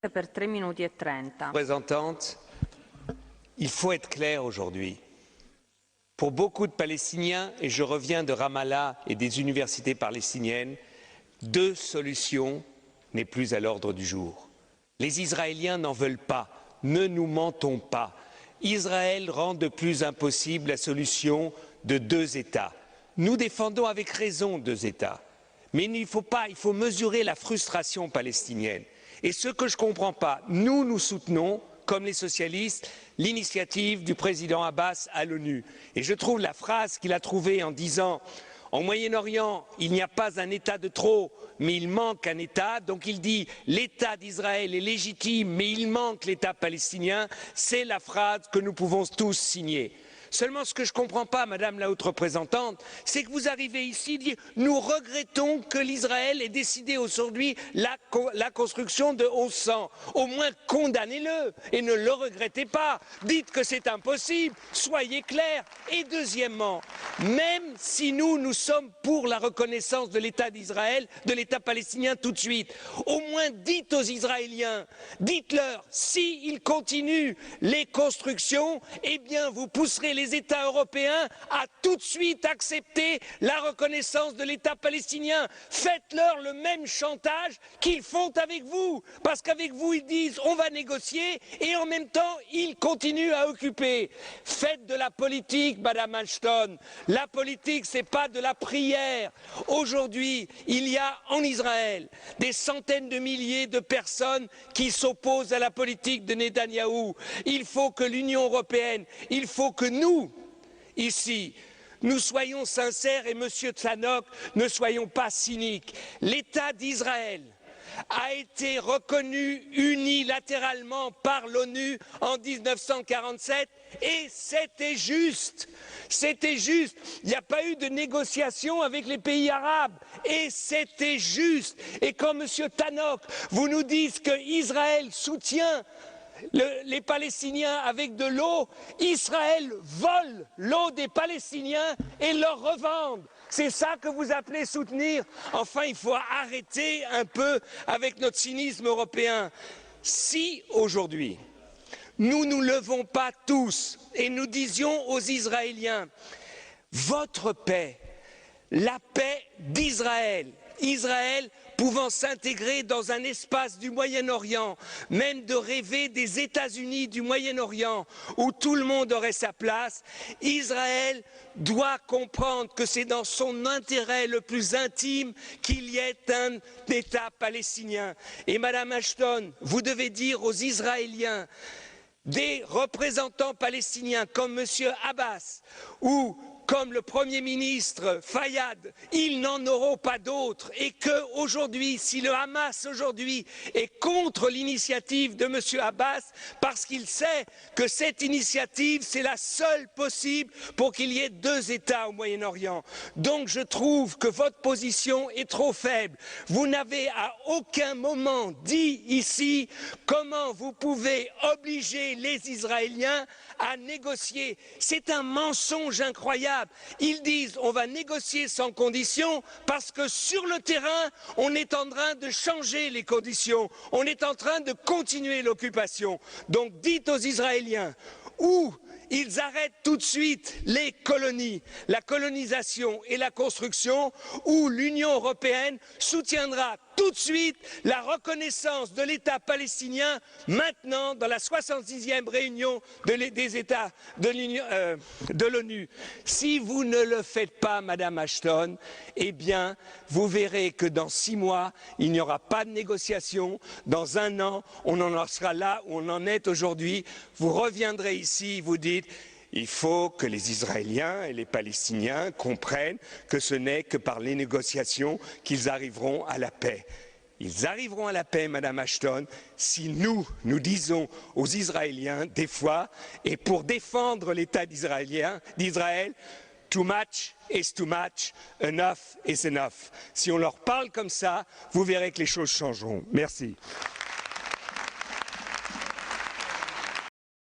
Per 3 minuti e 30. Représentante, il faut être clair aujourd'hui. Pour beaucoup de Palestiniens, et je reviens de Ramallah et des universités palestiniennes, deux solutions n'est plus à l'ordre du jour. Les Israéliens n'en veulent pas, ne nous mentons pas. Israël rend de plus impossible la solution de deux États. Nous défendons avec raison deux États. Mais il faut mesurer la frustration palestinienne. Et ce que je ne comprends pas, nous soutenons, comme les socialistes, l'initiative du président Abbas à l'ONU. Et je trouve la phrase qu'il a trouvée en disant « En Moyen-Orient, il n'y a pas un État de trop, mais il manque un État ». Donc il dit « L'État d'Israël est légitime, mais il manque l'État palestinien ». C'est la phrase que nous pouvons tous signer. Seulement, ce que je ne comprends pas, Madame la Haute Représentante, c'est que vous arrivez ici et dites « Nous regrettons que l'Israël ait décidé aujourd'hui la construction de 1100 ». Au moins, condamnez-le et ne le regrettez pas. Dites que c'est impossible, soyez clairs. Et deuxièmement, même si nous sommes pour la reconnaissance de l'État d'Israël, de l'État palestinien tout de suite, au moins dites aux Israéliens, dites-leur, s'ils continuent les constructions, eh bien vous pousserez les États européens à tout de suite accepter la reconnaissance de l'État palestinien. Faites-leur le même chantage qu'ils font avec vous. Parce qu'avec vous, ils disent on va négocier et en même temps, ils continuent à occuper. Faites de la politique, Madame Ashton. La politique, ce n'est pas de la prière. Aujourd'hui, il y a en Israël des centaines de milliers de personnes qui s'opposent à la politique de Netanyahou. Il faut que l'Union européenne, il faut que nous, ici, nous soyons sincères et Monsieur Tzanok, ne soyons pas cyniques. L'État d'Israël a été reconnu unilatéralement par l'ONU en 1947 et c'était juste. C'était juste. Il n'y a pas eu de négociation avec les pays arabes et c'était juste. Et quand Monsieur Tannock, vous nous dites qu'Israël soutient les Palestiniens avec de l'eau, Israël vole l'eau des Palestiniens et leur revend. C'est ça que vous appelez soutenir? Enfin, il faut arrêter un peu avec notre cynisme européen. Si aujourd'hui, nous nous levons pas tous et nous disions aux Israéliens, votre paix, la paix d'Israël, Israël pouvant s'intégrer dans un espace du Moyen-Orient, même de rêver des États-Unis du Moyen-Orient où tout le monde aurait sa place, Israël doit comprendre que c'est dans son intérêt le plus intime qu'il y ait un État palestinien. Et Madame Ashton, vous devez dire aux Israéliens, des représentants palestiniens comme M. Abbas ou comme le Premier ministre Fayyad, ils n'en auront pas d'autres et qu'aujourd'hui, si le Hamas aujourd'hui est contre l'initiative de M. Abbas, parce qu'il sait que cette initiative, c'est la seule possible pour qu'il y ait deux États au Moyen-Orient. Donc je trouve que votre position est trop faible. Vous n'avez à aucun moment dit ici comment vous pouvez obliger les Israéliens à négocier. C'est un mensonge incroyable. Ils disent on va négocier sans conditions parce que sur le terrain, on est en train de changer les conditions. On est en train de continuer l'occupation. Donc dites aux Israéliens où ils arrêtent tout de suite les colonies, la colonisation et la construction, où l'Union européenne soutiendra tout de suite la reconnaissance de l'État palestinien maintenant dans la 66e réunion des États de l'ONU. Si vous ne le faites pas, Madame Ashton, eh bien, vous verrez que dans 6 mois, il n'y aura pas de négociation. Dans 1 an, on en sera là où on en est aujourd'hui. Vous reviendrez ici, vous dites il faut que les Israéliens et les Palestiniens comprennent que ce n'est que par les négociations qu'ils arriveront à la paix. Ils arriveront à la paix, Madame Ashton, si nous disons aux Israéliens, des fois, et pour défendre l'État d'Israël, too much is too much, enough is enough. Si on leur parle comme ça, vous verrez que les choses changeront. Merci.